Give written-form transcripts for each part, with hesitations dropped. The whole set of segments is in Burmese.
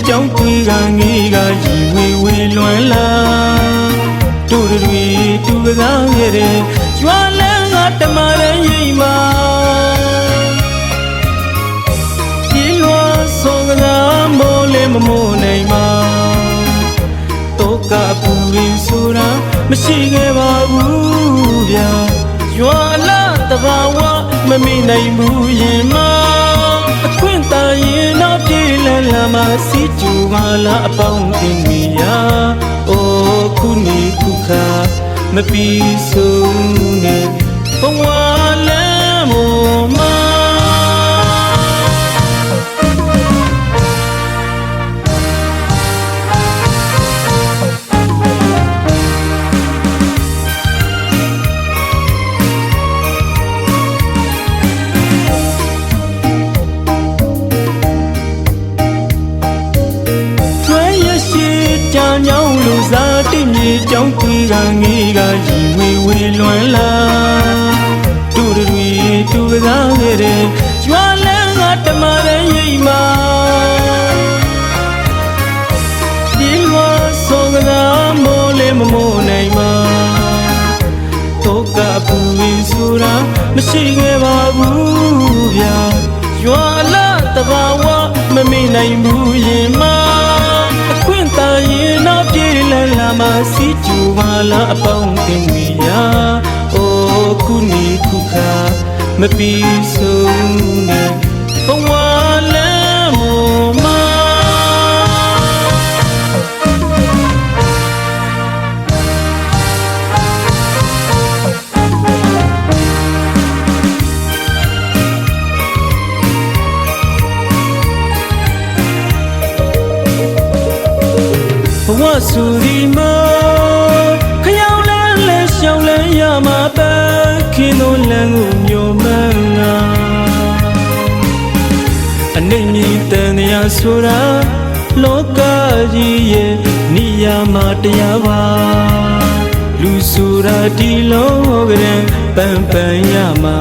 trong quy gà nghi gà gì quy loạn la tu gà nghe re chua lên ngắt mà re gì mà chỉ lo so gà mô lên mô này mà tô cả bù lên sura mà chỉ nghe ba bù bia chua la ta ba wa mà mi này bù gì mà quên ta ye nó đi lên là mà si chu mà la bông tình mía ô kuni kuka mà pi sung nè bông hoa lẽ mồ ma nhau lù ra tim nhị trong quy gà nghi gà gì quy loạn la tu gà nghe re chua lên ngắt mà re gì mà đi qua so gà mô lên mô này mà tô cả bù in sura mà chỉ nghe ba bù bia chua la ta ba wa mà mi này bù gì mà quên ta ye nó đi lên là mà si chu mà la bông tình mía ô kuni kuka mà pi sung nè bông hoa lẽ mồ ma hoa su di mơ khao lên lên sầu lên ya mà bé khi nó lên ngủ nhiều măng à anh ấy nhìn tên ya sura loka ji ye ni ya mà tia ba lu sura di lo gren pan ya ma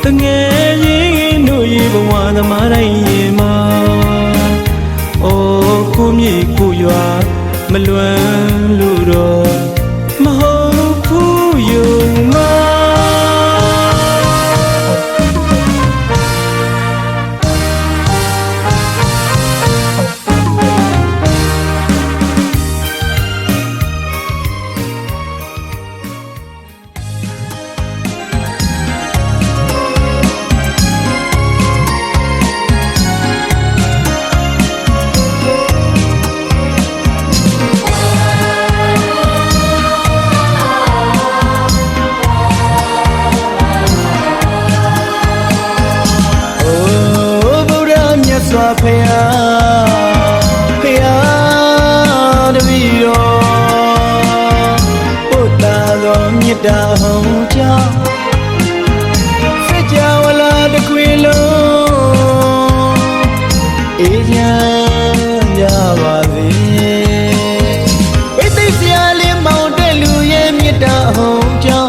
ta nghe yi nu yi bông hoa ta ma dai ye ma ô cô mi cô yoa mà luan lu ro mà hô phu yêu ma xóa phê de viro ota lo nhiệt đà hồng cha phê cha wala de quilo enya ya ba ve ete sia le mau de lu ye nhiệt đà hồng cha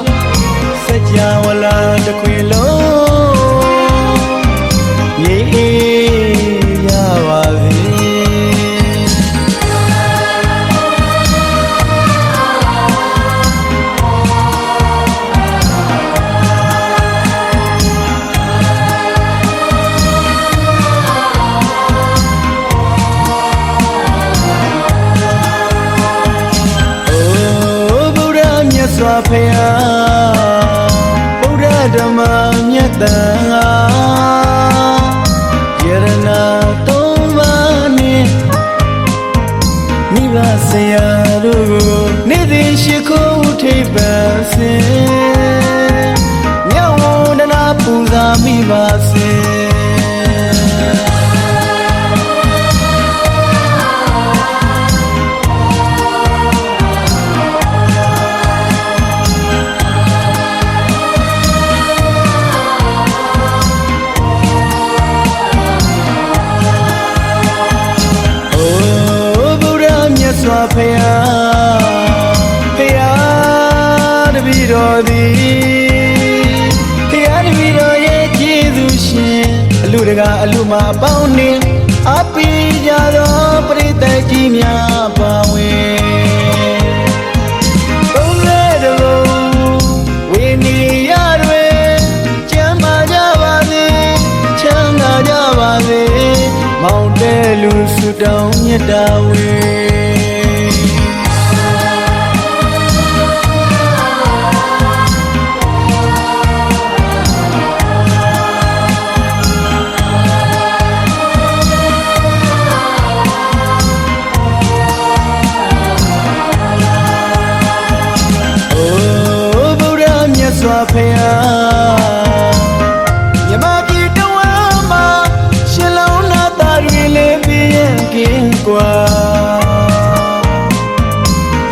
phê cha wala de quilo xóa phê Buddha Dhamma nhất tạng Yerana Tomani Niva Sayaru Nidhi Shikho Utheba Se Nyawo Dana Puza Miva Se xóa phê de viro di phê de viro ye Jesus shin alu daga alu ma bao ni အပိကြသောပရိသတ်ကြီးများပါဝင်သုံးလေးတလုံးဝိနည်းရတွေကျမ်းမာကြပါစေချမ်းသာကြပါစေမောင်တဲလူစုတောင်းမြတ်တာဝေစွာဖယားမြမပြည်တဝမ်းမှာရှင်လုံးနာသားတွေလည်းပြည့်ကင်းกว่า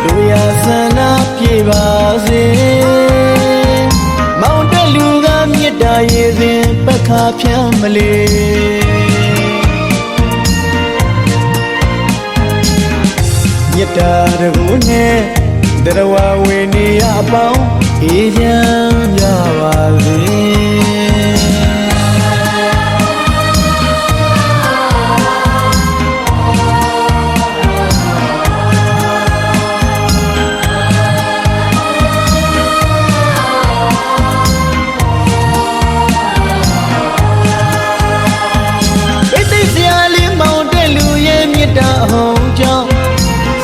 လူရဆန္ဒပြေပါစေမောင်တက်လူကမြတ်တာရည်စဉ်ပက္ခဖြမ်းမလေမြတ်တာတကူနဲ့တရဝဝေနေရပေါင်းအေးချမ်းကြပါစေပိသိစရာလေးမောင်တဲ့လူရဲ့မြတ်တာဟုံကြောင့်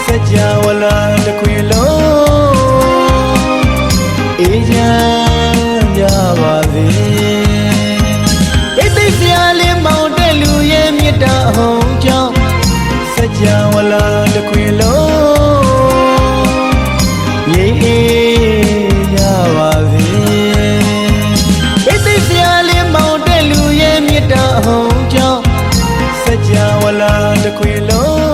စัจ java လာတစ်ခွေလုံးအေးချမ်းကြပါစေပိသိစရာလေးမောင်တဲ့လူရဲ့မြတ်တာဟုံကြောင့်စัจ java လာတစ်ခွေလုံးငြိမ်းအေးကြပါစေပိသိစရာလေးမောင်တဲ့လူရဲ့မြတ်တာဟုံကြောင့်စัจ java လာတစ်ခွေလုံး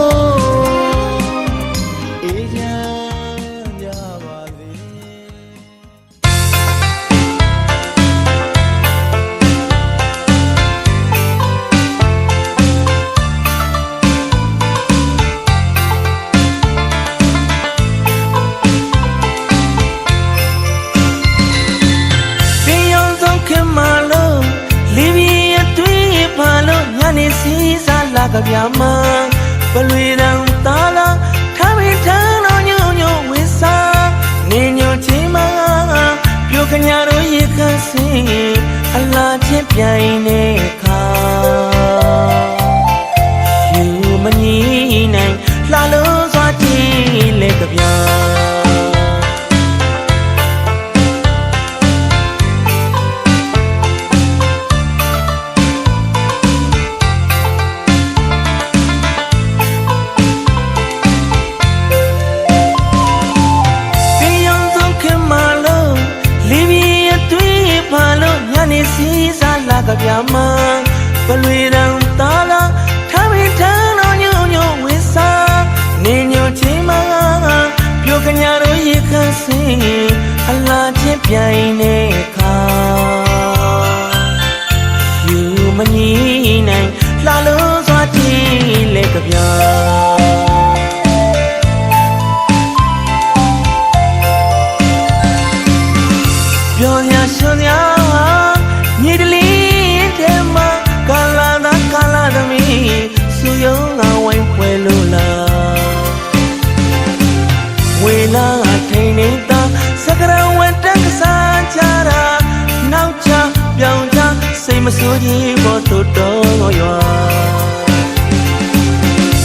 ကဗျာမဘလွေတံတာလာထားပြီးထမ်းတော်ညုံညုံဝစ်စားနေညိုချင်းမပြုခညာတို့ရေခန့်စင်အလားချင်းပြိုင်နေခါယူမညီနိုင်လှလို့စွာကြည့်လေကဗျာစီစားလာကဗျာမဘလွေတံတာလာထားပြီးထမ်းတော်ညုံညုံဝစ်စားနေညိုချင်းမပြုခညာတို့ရေခန့်စင်အလားချင်းပြိုင်နေခါယူမညီနိုင်လှလို့စွာကြည့်လေကဗျာပြောရရှုံးရမြေတလင်းထဲမှာကာလာသာကာလာသမီးစုယုံကဝိုင်းပွဲလို့လားဝေလာထိန်နေတာစကရဝတ်တက်ကစားကြတာနောက်ချပြောင်းချစိတ်မဆိုးကြီးပေါ်တို့တော်ရွာ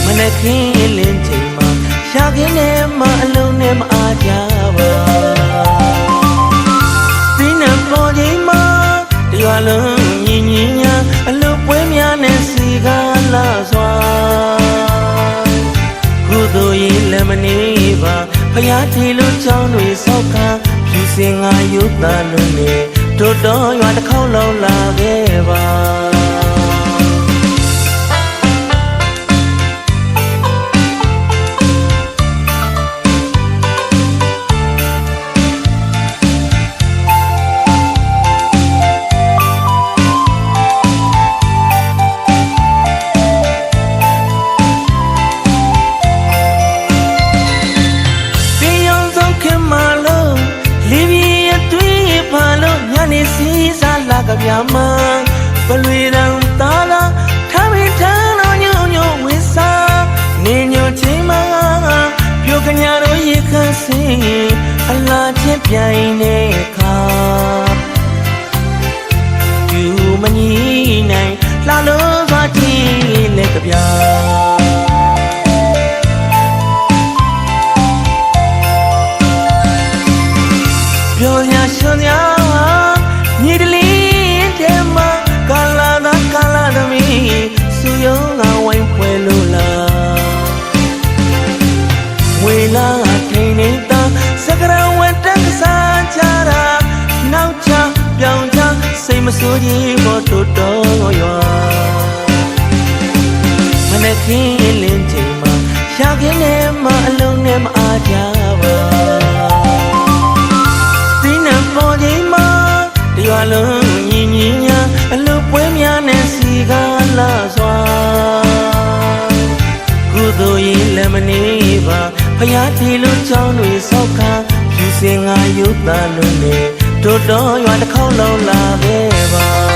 မနဲ့ခင်းလင်းချိန်မှာရှာခင်းနဲ့မအလုံးနဲ့မအားကြပါပြီးနေပေါ်ချိန်မှာရွာလုံးညီညီညာအလုပွဲများနဲ့စီကားလာစွာကုသိုလ်ရေးလည်းမနေပါဖယားတီလို့ချောင်းတွေဆောက်ခါဖြူစင်ငါရုပ်သားလုံးနဲ့တို့တော်ရွာတစ်ခေါက်လောက်လာခဲ့ပါကဗျာမဘလွေတံတာလာထားပြီးထမ်းတော်ညုံ အလားချင်းပြိုင်တဲ့အခါယူမနီနိုင်လှလို့စွာကြည့်လက်ကပြပြောရရှုံရမြေတလင်းတဲမှာကာလာသာကာလာသမီးစုယုံကဝိုင်းဖွဲလို့လားဝေလာထိန်နေတာစကရဝတ်တက်ကစားချတာနောက်ချပြောင်းချစိတ်မဆိုးကြီးပေါ်တိုးတော်ရွာမနေ့ကင်းလင်းချိန်မှာရှာခင်းထဲမှာအလုံးနဲ့မအားကြပါစိတ်နဲ့ပေါ်ချိန်မှာတရွာလုံးညီညီညာအလုံးပွဲများနဲ့စီကားလာစွာကုသိုလ်ရင်လည်းမနေပါဖယားတီလို့ချောင်းတွေဆောက်ခါဖြူစင်ငါရုပ်သားလုံးနဲ့တို့တော်ရွာတစ်ခေါက်လုံးလာပဲပါ